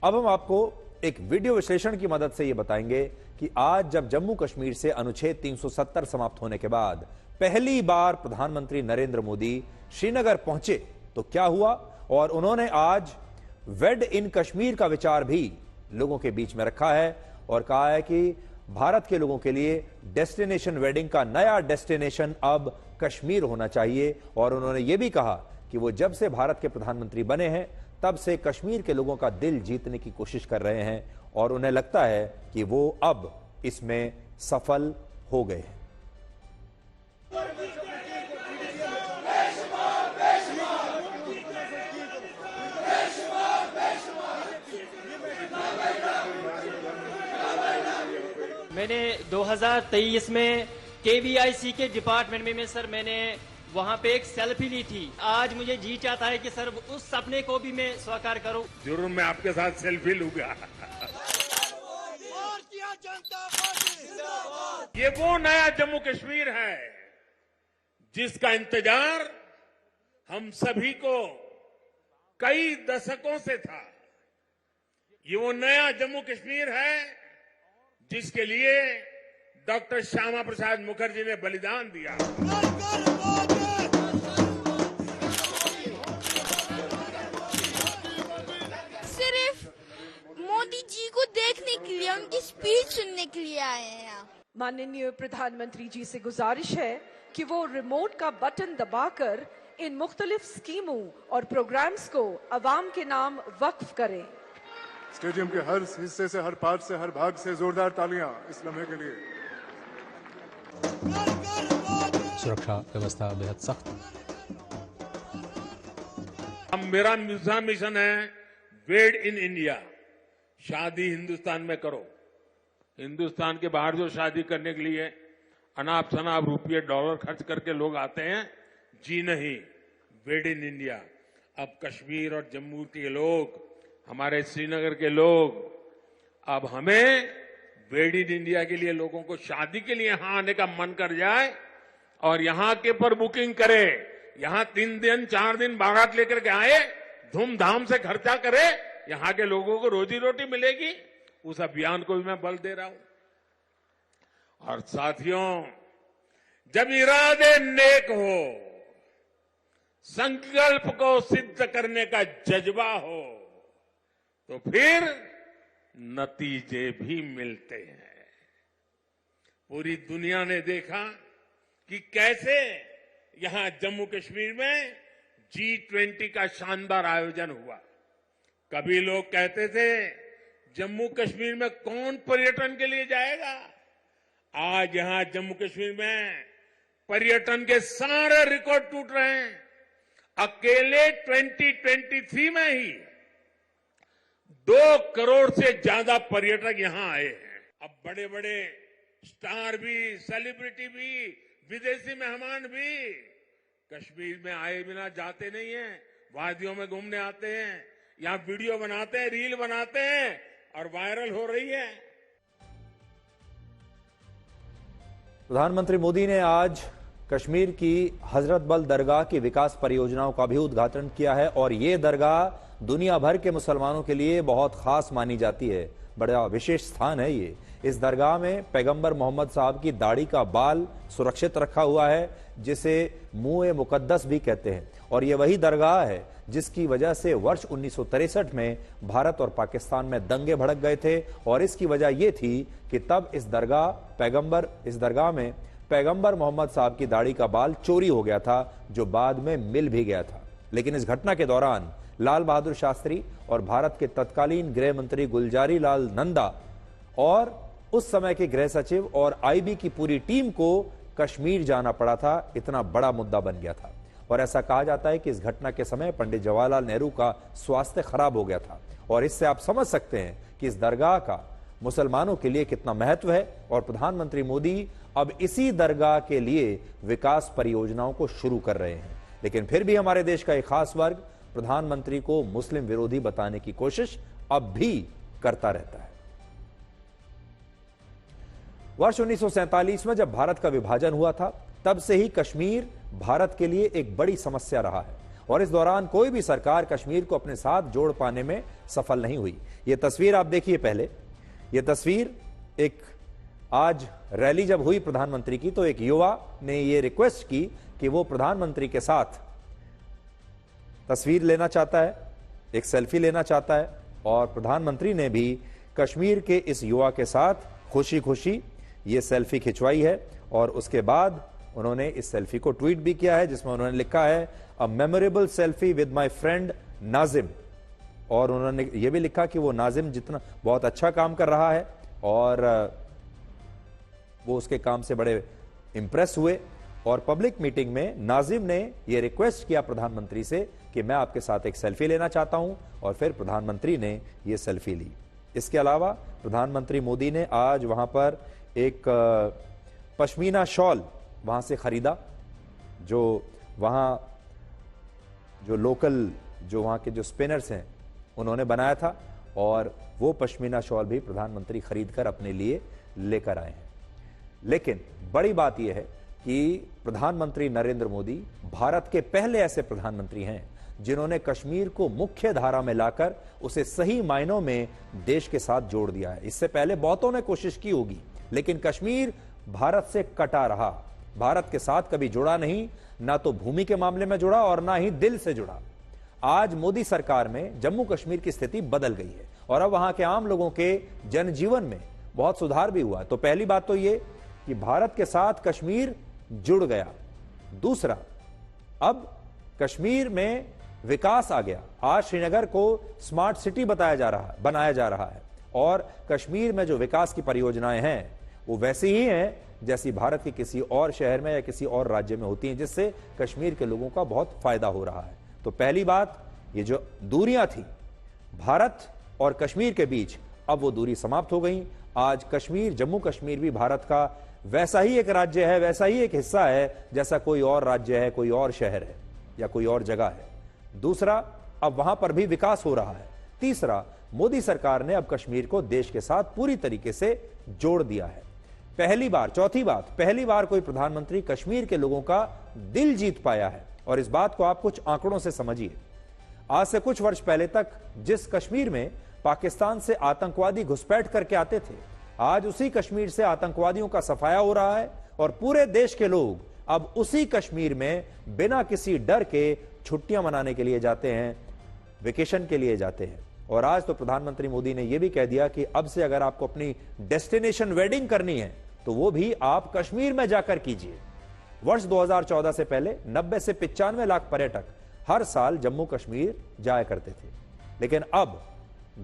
अब हम आपको एक वीडियो विश्लेषण की मदद से यह बताएंगे कि आज जब जम्मू कश्मीर से अनुच्छेद 370 समाप्त होने के बाद पहली बार प्रधानमंत्री नरेंद्र मोदी श्रीनगर पहुंचे तो क्या हुआ, और उन्होंने आज वेड इन कश्मीर का विचार भी लोगों के बीच में रखा है और कहा है कि भारत के लोगों के लिए डेस्टिनेशन वेडिंग का नया डेस्टिनेशन अब कश्मीर होना चाहिए। और उन्होंने यह भी कहा कि वो जब से भारत के प्रधानमंत्री बने हैं तब से कश्मीर के लोगों का दिल जीतने की कोशिश कर रहे हैं और उन्हें लगता है कि वो अब इसमें सफल हो गए हैं। मैंने 2023 में KVIC के डिपार्टमेंट में सर मैंने वहाँ पे एक सेल्फी ली थी। आज मुझे जी चाहता है कि सर उस सपने को भी मैं साकार करूं। जरूर मैं आपके साथ सेल्फी लूंगा। ये वो नया जम्मू कश्मीर है जिसका इंतजार हम सभी को कई दशकों से था। ये वो नया जम्मू कश्मीर है जिसके लिए डॉक्टर श्यामा प्रसाद मुखर्जी ने बलिदान दिया। सिर्फ मोदी जी को देखने के लिए, उनकी स्पीच सुनने के लिए आए हैं यहाँ। माननीय प्रधानमंत्री जी से गुजारिश है कि वो रिमोट का बटन दबाकर इन मुख्तलिफ स्कीमों और प्रोग्राम्स को अवाम के नाम वक्फ करें। स्टेडियम के हर हिस्से से, हर पार्ट से, हर भाग से जोरदार तालियां इस लम्हे के लिए। सुरक्षा व्यवस्था बेहद सख्त। अब मेरा मिशन है वेड इन इंडिया। शादी हिंदुस्तान में करो। हिंदुस्तान के बाहर जो शादी करने के लिए अनाप शनाप रुपये डॉलर खर्च करके लोग आते हैं, जी नहीं, वेड इन इंडिया। अब कश्मीर और जम्मू के लोग, हमारे श्रीनगर के लोग, अब हमें वेड इन इंडिया के लिए लोगों को शादी के लिए यहां आने का मन कर जाए और यहां के पर बुकिंग करे, यहां 3 दिन 4 दिन बारात लेकर के आए, धूमधाम से खर्चा करे, यहां के लोगों को रोजी रोटी मिलेगी। उस अभियान को भी मैं बल दे रहा हूं। और साथियों, जब इरादे नेक हो, संकल्प को सिद्ध करने का जज्बा हो, तो फिर नतीजे भी मिलते हैं। पूरी दुनिया ने देखा कि कैसे यहां जम्मू कश्मीर में G20 का शानदार आयोजन हुआ। कभी लोग कहते थे जम्मू कश्मीर में कौन पर्यटन के लिए जाएगा। आज यहां जम्मू कश्मीर में पर्यटन के सारे रिकॉर्ड टूट रहे हैं। अकेले 2023 में ही 2 करोड़ से ज्यादा पर्यटक यहां आए हैं। अब बड़े बड़े स्टार भी, सेलिब्रिटी भी, विदेशी मेहमान भी कश्मीर में आए बिना जाते नहीं हैं। वादियों में घूमने आते हैं, यहां वीडियो बनाते हैं, रील बनाते हैं और वायरल हो रही है। प्रधानमंत्री मोदी ने आज कश्मीर की हजरत बल दरगाह की विकास परियोजनाओं का भी उद्घाटन किया है और ये दरगाह दुनिया भर के मुसलमानों के लिए बहुत खास मानी जाती है। बड़ा विशेष स्थान है ये। इस दरगाह में पैगंबर मोहम्मद साहब की दाढ़ी का बाल सुरक्षित रखा हुआ है, जिसे मुँह मुकद्दस भी कहते हैं। और ये वही दरगाह है जिसकी वजह से वर्ष 1963 में भारत और पाकिस्तान में दंगे भड़क गए थे और इसकी वजह यह थी कि तब इस दरगाह में पैगंबर मोहम्मद साहब की दाढ़ी का बाल चोरी हो गया था, जो बाद में मिल भी गया था। लेकिन इस घटना के दौरान लाल बहादुर शास्त्री और भारत के तत्कालीन गृह मंत्री गुलजारी लाल नंदा और उस समय के गृह सचिव और आईबी की पूरी टीम को कश्मीर जाना पड़ा था। इतना बड़ा मुद्दा बन गया था और ऐसा कहा जाता है कि इस घटना के समय पंडित जवाहरलाल नेहरू का स्वास्थ्य खराब हो गया था। और इससे आप समझ सकते हैं कि इस दरगाह का मुसलमानों के लिए कितना महत्व है। और प्रधानमंत्री मोदी अब इसी दरगाह के लिए विकास परियोजनाओं को शुरू कर रहे हैं। लेकिन फिर भी हमारे देश का एक खास वर्ग प्रधानमंत्री को मुस्लिम विरोधी बताने की कोशिश अब भी करता रहता है। वर्ष 1947 में जब भारत का विभाजन हुआ था, तब से ही कश्मीर भारत के लिए एक बड़ी समस्या रहा है और इस दौरान कोई भी सरकार कश्मीर को अपने साथ जोड़ पाने में सफल नहीं हुई। यह तस्वीर आप देखिए पहले, यह तस्वीर एक आज रैली जब हुई प्रधानमंत्री की, तो एक युवा ने यह रिक्वेस्ट की कि वो प्रधानमंत्री के साथ तस्वीर लेना चाहता है, एक सेल्फी लेना चाहता है, और प्रधानमंत्री ने भी कश्मीर के इस युवा के साथ खुशी खुशी ये सेल्फी खिंचवाई है। और उसके बाद उन्होंने इस सेल्फी को ट्वीट भी किया है, जिसमें उन्होंने लिखा है अ memorable selfie with my friend Nazim. और उन्होंने ये भी लिखा कि वो नाजिम जितना बहुत अच्छा काम कर रहा है और वो उसके काम से बड़े इंप्रेस हुए। और पब्लिक मीटिंग में नाजिम ने यह रिक्वेस्ट किया प्रधानमंत्री से कि मैं आपके साथ एक सेल्फी लेना चाहता हूं, और फिर प्रधानमंत्री ने यह सेल्फी ली। इसके अलावा प्रधानमंत्री मोदी ने आज वहां पर एक पश्मीना शॉल वहां से खरीदा, जो वहां जो लोकल जो वहां के जो स्पिनर्स हैं उन्होंने बनाया था, और वो पश्मीना शॉल भी प्रधानमंत्री खरीद कर अपने लिए लेकर आए हैं। लेकिन बड़ी बात यह है कि प्रधानमंत्री नरेंद्र मोदी भारत के पहले ऐसे प्रधानमंत्री हैं जिन्होंने कश्मीर को मुख्य धारा में लाकर उसे सही मायनों में देश के साथ जोड़ दिया है। इससे पहले बहुतों ने कोशिश की होगी, लेकिन कश्मीर भारत से कटा रहा, भारत के साथ कभी जुड़ा नहीं, ना तो भूमि के मामले में जुड़ा और ना ही दिल से जुड़ा। आज मोदी सरकार में जम्मू कश्मीर की स्थिति बदल गई है और अब वहां के आम लोगों के जनजीवन में बहुत सुधार भी हुआ। तो पहली बात तो ये कि भारत के साथ कश्मीर जुड़ गया। दूसरा, अब कश्मीर में विकास आ गया। आज श्रीनगर को स्मार्ट सिटी बनाया जा रहा है और कश्मीर में जो विकास की परियोजनाएं हैं वो वैसी ही हैं जैसी भारत के किसी और शहर में या किसी और राज्य में होती हैं, जिससे कश्मीर के लोगों का बहुत फायदा हो रहा है। तो पहली बात, ये जो दूरियां थी भारत और कश्मीर के बीच, अब वो दूरी समाप्त हो गई। आज कश्मीर, जम्मू कश्मीर भी भारत का वैसा ही एक राज्य है, वैसा ही एक हिस्सा है जैसा कोई और राज्य है, कोई और शहर है या कोई और जगह है। दूसरा, अब वहां पर भी विकास हो रहा है। तीसरा, मोदी सरकार ने अब कश्मीर को देश के साथ पूरी तरीके से जोड़ दिया है। पहली बार, चौथी बात, पहली बार कोई प्रधानमंत्री कश्मीर के लोगों का दिल जीत पाया है। और इस बात को आप कुछ आंकड़ों से समझिए। आज से कुछ वर्ष पहले तक जिस कश्मीर में पाकिस्तान से आतंकवादी घुसपैठ करके आते थे, आज उसी कश्मीर से आतंकवादियों का सफाया हो रहा है और पूरे देश के लोग अब उसी कश्मीर में बिना किसी डर के छुट्टियां मनाने के लिए जाते हैं, वेकेशन के लिए जाते हैं। और आज तो प्रधानमंत्री मोदी ने यह भी कह दिया कि अब से अगर आपको अपनी डेस्टिनेशन वेडिंग करनी है तो वो भी आप कश्मीर में जाकर कीजिए। वर्ष 2014 से पहले 90 से 95 लाख पर्यटक हर साल जम्मू कश्मीर जाया करते थे, लेकिन अब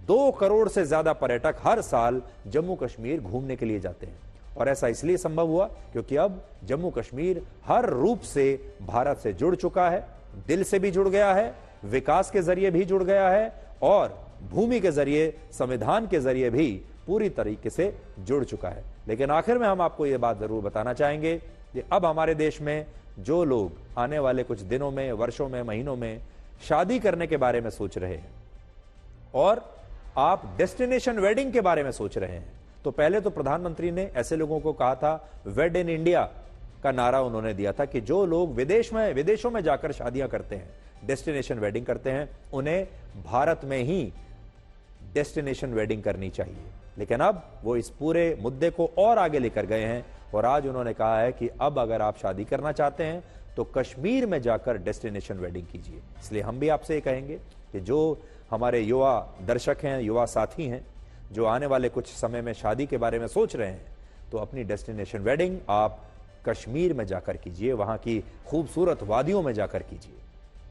2 करोड़ से ज्यादा पर्यटक हर साल जम्मू कश्मीर घूमने के लिए जाते हैं। और ऐसा इसलिए संभव हुआ क्योंकि अब जम्मू कश्मीर हर रूप से भारत से जुड़ चुका है, दिल से भी जुड़ गया है, विकास के जरिए भी जुड़ गया है और भूमि के जरिए, संविधान के जरिए भी पूरी तरीके से जुड़ चुका है। लेकिन आखिर में हम आपको यह बात जरूर बताना चाहेंगे कि अब हमारे देश में जो लोग आने वाले कुछ दिनों में, वर्षों में, महीनों में शादी करने के बारे में सोच रहे हैं और आप डेस्टिनेशन वेडिंग के बारे में सोच रहे हैं, तो पहले तो प्रधानमंत्री ने ऐसे लोगों को कहा था, वेड इन इंडिया का नारा उन्होंने दिया था कि जो लोग विदेशों में जाकर शादियां करते हैं, डेस्टिनेशन वेडिंग करते हैं, उन्हें भारत में ही डेस्टिनेशन वेडिंग करनी चाहिए। लेकिन अब वो इस पूरे मुद्दे को और आगे लेकर गए हैं और आज उन्होंने कहा है कि अब अगर आप शादी करना चाहते हैं तो कश्मीर में जाकर डेस्टिनेशन वेडिंग कीजिए। इसलिए हम भी आपसे ये कहेंगे कि जो हमारे युवा दर्शक हैं, युवा साथी हैं, जो आने वाले कुछ समय में शादी के बारे में सोच रहे हैं, तो अपनी डेस्टिनेशन वेडिंग आप कश्मीर में जाकर कीजिए, वहां की खूबसूरत वादियों में जाकर कीजिए।